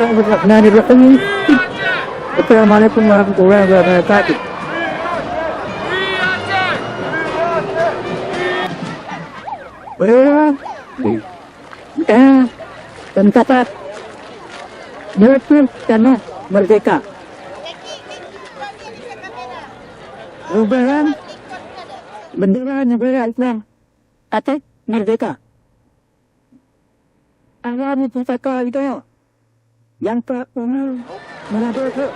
Bismillahirrahmanirrahim. Assalamualaikum warahmatullahi wabarakatuh. Dan kata Direktur Tanah Merdeka. Perubahan bendera negara Islam atas merdeka. Alam pusaka itu yang tak pernah menaburkan,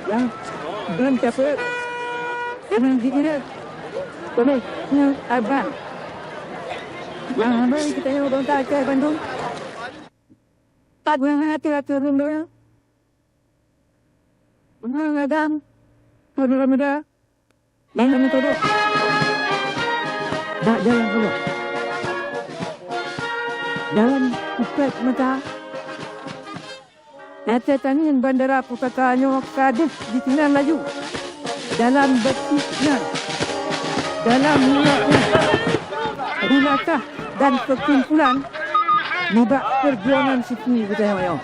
yang belum dapat dengan dikira oleh abang. Yang ambil kita yang bangsa ke Bandung, tak pernah hati-hati rendah. Mengadam, muda-muda, jangan terus. Tak jalan terus. Dalam upat mata, tangin bandara pusaka Nyok Kadis di Sinan laju. Dalam betisnya, dalam mulakah dan kesimpulan nibak perjuangan sisi budaya mayo.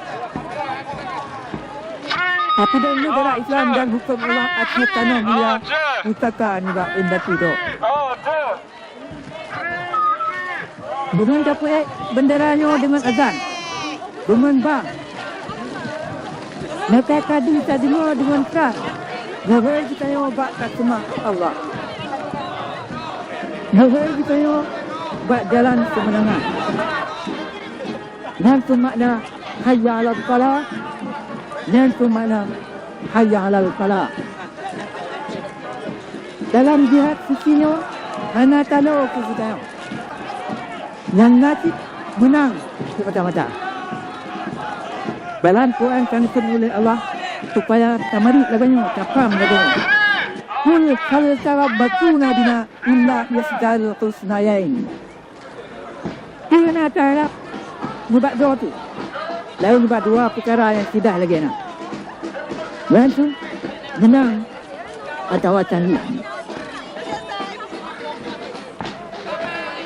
Tapi dalam negara Islam dan hukum Allah atas tanah mulia pusaka nibak indah itu. Dengan dapat benderanya dengan azan, dengan bang. Mereka kadang kita dengar dengan keras. Nahai kita yang bak semua Allah. Nahai kita yang bak jalan kemenangan. Dan itu makna hayya alal falah. Dan itu makna hayya alal falah. Dalam jihad sisinya, hanya tahu kita yang nanti menang semata-mata. Balan Quran kami oleh Allah supaya tamari laganya tapam laganya. Kul hal tarabbatuna bina illa yasdal husnayain. Kerana taraf mubak dua tu. Lalu mubak dua perkara yang tidak lagi nak. Bantu menang atau tanding.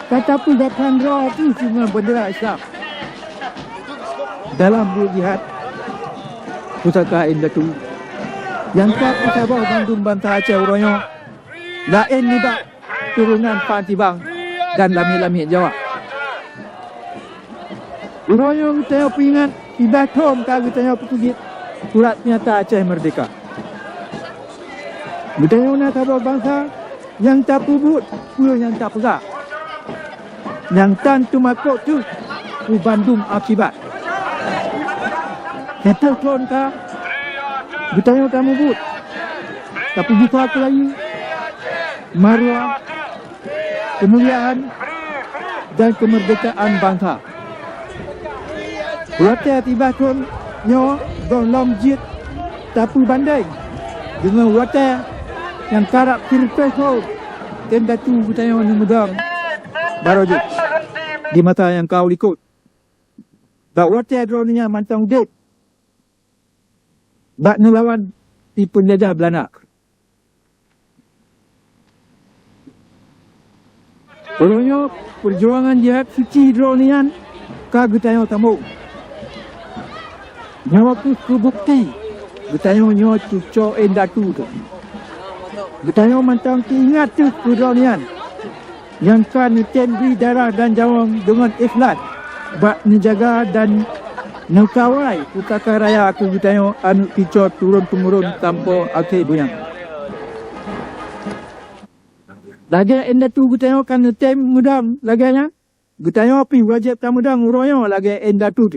Tetapi datang roh itu cuma bendera Islam. Dalam jihad pusaka indah tu yang tak pusaka Bandung Bantah Aceh Uroyo lain ni bak turunan Pantibang dan Lami-Lami Jawa. Uroyo kita ingat tidak tom kalau kita pergi surat nyata Aceh Merdeka. Budaya nak bangsa yang tak pubut, pula yang tak pegang. Yang tantu makhluk tu Bandung akibat. Kata tuan ka, bertanya kamu but. Tapi buka aku lagi. Maruah, kemuliaan dan kemerdekaan bangsa. Berarti tiba tuan nyo dalam jit tapi bandai dengan wata yang karak firpeso tenda tu bertanya ni mudang. Baru je di mata yang kau ikut. Tak wate drone-nya mantang dek. Bak nelawan di penjajah Belanda. Orangnya perjuangan jihad suci drone-nya kagutanya tamu. Nyawa tu kubukti. Bertanya nyawa tu co endatu tu. Bertanya mantang ingat tu drone-nya. Yang kan beri darah dan jawang dengan ikhlas bak menjaga dan mengkawal pusaka raya aku bertanya anu picot turun-temurun tanpa akhir buyang. Lagi enda tu bertanya kan tem mudam laganya bertanya api wajib tak mudam uroyo lagi enda tu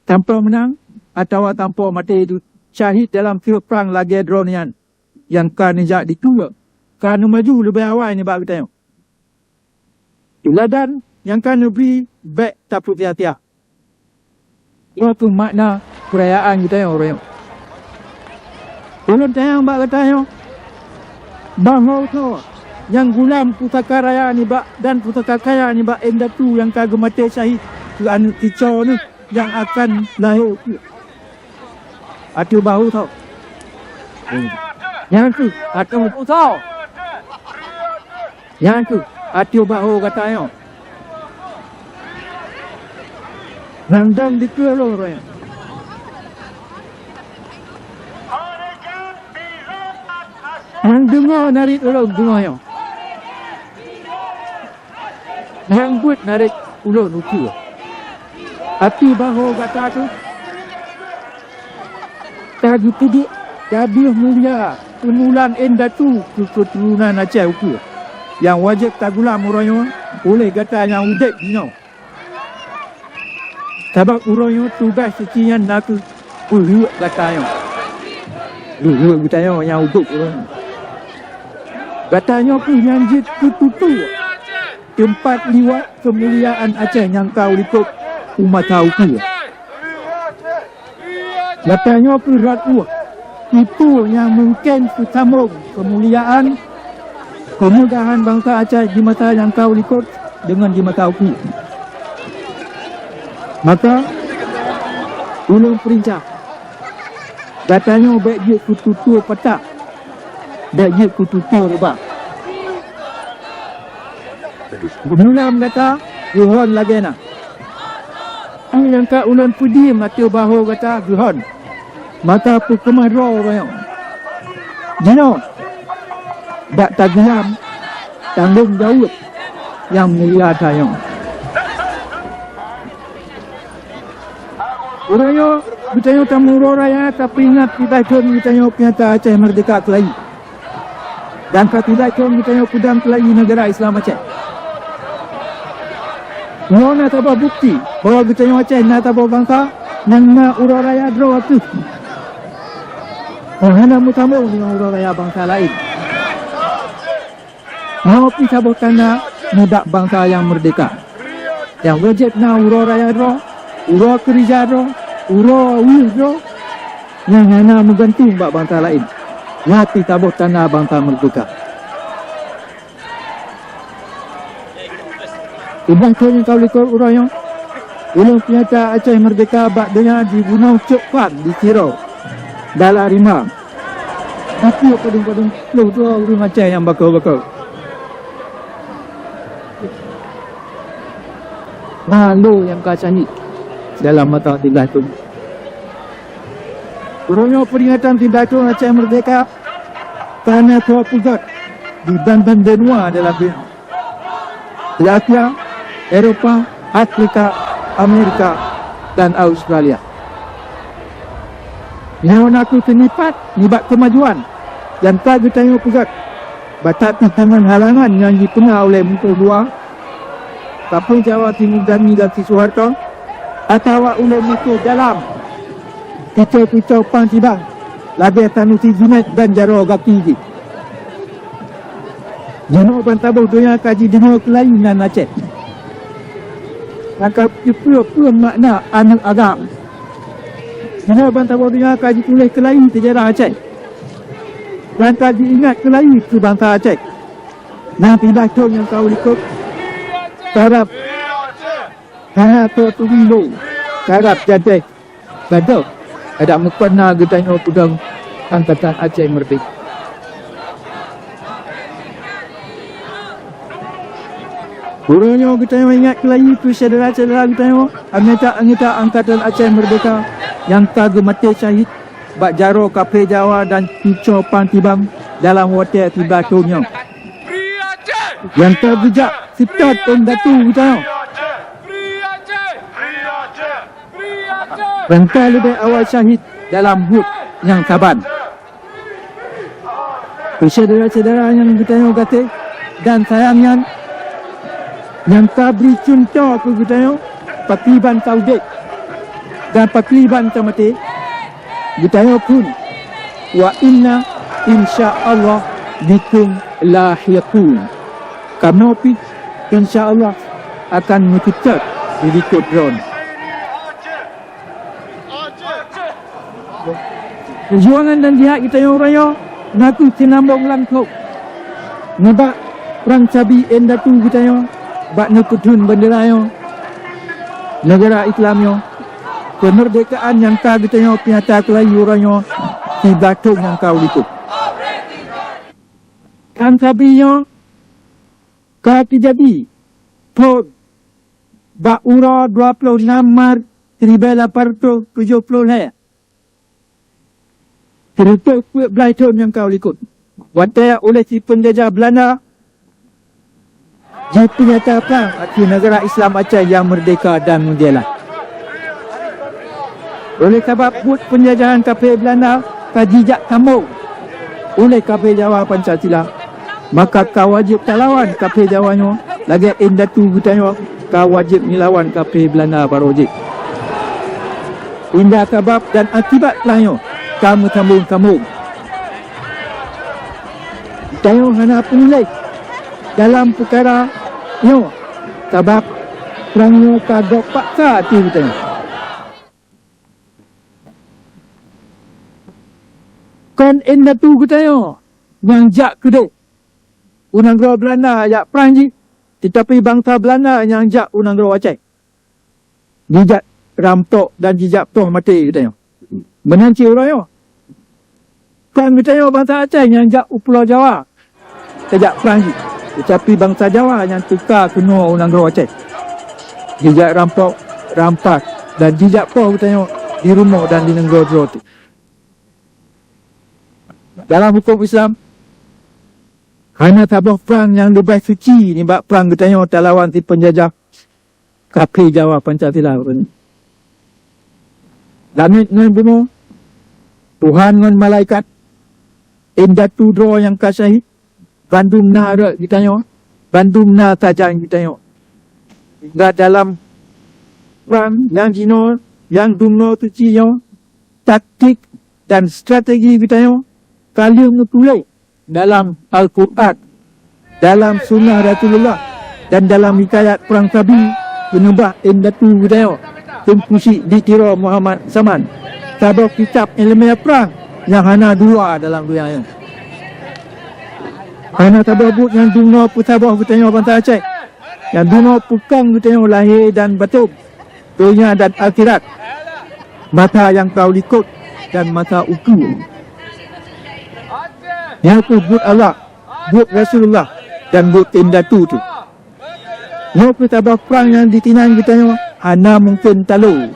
tanpa menang atau tanpa mati itu syahid dalam perang lagi drone yang kan nijak ditua. Kerana maju lebih awal ni bak kita tengok. Iladan yang kan lebih baik tak berhati-hati. Itu makna perayaan kita tengok orang. Kalau tengok bak kita tengok. Bahawa tu yang gulam pusaka raya ni bak dan pusaka kaya ni bak enda tu yang kagum mati syahid. Kerana kicau ni yang akan lahir. Atu bahu tau. Yang tu atu tau. Yang tu, hati bahu katanya. Nandang di Kuala Raya. Hang dengar narik ulang dengar yang. Hang buat narik ulang nuku. Api bahu kata tu. Tadi tuduh Kabir mulia penulan endatu keturunan Aceh uku. Yang wajib tagulam uranyo oleh kata yang udek dino. Sebab uranyo tugas sekian nak ulu kata yang. Dulu katanya yang uduk uranyo. Katanya pun yang jid kututu. Tempat liwat kemuliaan Aceh yang kau likut umat uku. Katanya pun ratu. Itu yang mungkin bersambung kemuliaan, kemudahan bangsa Aceh di masa yang kau ikut dengan di masa aku. Maka, ulun perintah. Katanya baik dia kututur petak. Baik dia kututur rebak. Ulam kata, Zuhon lagi nak. Yang kata ulun pudi mati bahu kata Zuhon. Maka aku kemarau orang. Jino. Tak taglam. Tanggung jawab. Yang mulia tayang. Orangnya. Bertanya tamu raya. Tapi ingat kita ikut. Bertanya pinyata Aceh Merdeka Kelai. Dan kita ikut. Bertanya kudam Kelai negara Islam Aceh. Nona tabah bukti. Bahawa bertanya Aceh. Nata tabah bangsa. Nang urang raya draw tu. Hana mutamu dengan urang raya bangsa lain. Maupun sabuk tanda mudak bangsa yang merdeka. Yang wajib na urang raya draw, urang kerja draw, urang wih draw. Yang hana menggantung bak bangsa lain. Yati sabuk tanda bangsa merdeka. Ibang tu yang kau likut urang yang ulun pinyata Aceh Merdeka bak dengan di Gunung Cukpan di Sirau. Dalam Rimau. Tapi kadang-kadang dua orang Aceh yang bakal-bakal. Malu yang kacani dalam mata tindak tu. Kurangnya peringatan tindak tu Aceh Merdeka kerana tua pusat di Banban Benua dalam Asia, Eropah, Afrika, Amerika dan Australia. Yang aku senipat, nibat kemajuan dan tak bertanya pusat. Batak tangan halangan yang dipengaruhi oleh muka luar, Kapal Jawa Timur dan Negeri Soeharto, atau oleh muka dalam, kicau-kicau pangtibang, Labi Tanusi Junaid dan Jaro Gaptinggi. Jenuh bantabuh dunia kaji dengar kelainan Aceh. Maka pura-pura makna anak agam. Jenuh bantabuh dunia kaji tulis kelain sejarah Aceh. Dan kaji ingat kelain ke bangsa Aceh. Nanti baca yang kau ikut. Tarap. Karena tu window. Tarap jadi. Betul. Ada mukena getanya pedang Angkatan Aceh Merdeka. Burungnya kita ingat kelahi itu saudara-saudara kita anggota Angkatan Aceh Merdeka yang tak mati syahid bak jaro Kapal Jawa dan kicau pantibang dalam hotel tibatunya. Yang terjejak sipat pendatu kita. Rantai lebih awal syahid dalam hud yang saban. Saudara-saudara yang kita kata dan sayangnya yang tak beri contoh ke kita Pakliban Taudik dan Pakliban Tamati kita pun wa inna insyaallah bikum lahiqun kami insyaallah akan mengikuti berikut drone. Perjuangan dan jihad kita yang raya ngaku sinambung langkau ngebak perang cabi endatu kita yang bak nekutun bendera yang negara Islam yang kemerdekaan yang tak kita yang pinyata kelayu orang yang di batung yang kau likut kan cabi yang kaki jadi pod bak ura 26 Maret 1870 lah ya. Cerita kuat Blyton yang kau ikut. Watai oleh si penjajah Belanda. Jadi nyata perang atas negara Islam Aceh yang merdeka dan menjela. Oleh sebab buat penjajahan kapal Belanda kajijak kamu oleh kapal Jawa Pancasila, maka kau wajib lawan kapal Jawanya. Lagi indatu gutanya kau wajib melawan kapal Belanda barojik. Indah sebab dan akibat lainnya kamu sambung kamu. Tayo hana penilai dalam perkara yo sebab perangnya kagak paksa hati kita. Kan enda tu kita yo yang jak kedek unang roh Belanda jak perang ji, tetapi bangsa Belanda yang jak unang roh Aceh. Dijak ramtok dan jijak toh mati kita yo. Menanci orang yo. Kan kita yo bangsa Aceh yang jak Pulau Jawa. Kejak perang ji. Tetapi bangsa Jawa yang tukar kena unang roh Aceh. Jijak rampok, rampas dan jijak toh kita yo di rumah dan di negara tu. Dalam hukum Islam, kerana tabah perang yang lebih suci ni bak perang kita yo lawan si penjajah kapal Jawa Pancasila ni. Langit dengan bunuh, Tuhan dengan malaikat, indatu dro yang kasih, bandung na ada kita yo, bandung na tajam kita yo. Hingga dalam perang yang jino, yang dumno tu yo, taktik dan strategi kita yo, kalium nutulai dalam Al-Quran, dalam Sunnah Rasulullah dan dalam hikayat perang Sabi, penebah indatu kita yo. Tempusi ditiro Muhammad Saman. Tabah kitab ilmiah perang yang hana dua dalam dunia ini. Hana tabah buk yang dunia putabah bertanya bangsa Aceh. Yang dunia pukang bertanya lahir dan batin, dunia dan akhirat. Mata yang kau ikut dan mata ukur. Yang aku buat Allah, buat Rasulullah dan buat indatu tu. Yang putabah perang yang ditinang bertanya hana mungkin talu